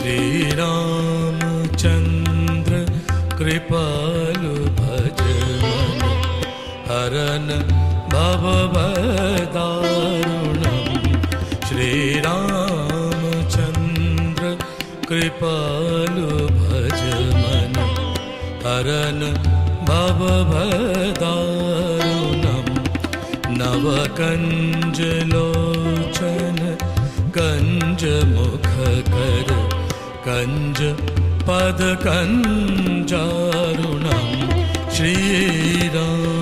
श्रीरामचन्द्र कृपालु भजन हरन भवभयदारुणम् श्रीरामचन्द्र कृपालु भजमन हरन भवभयदारुणम् नवकञ्जलोचन कञ्जमुखकर कञ्ज पदकञ्जारुणम् श्रीराम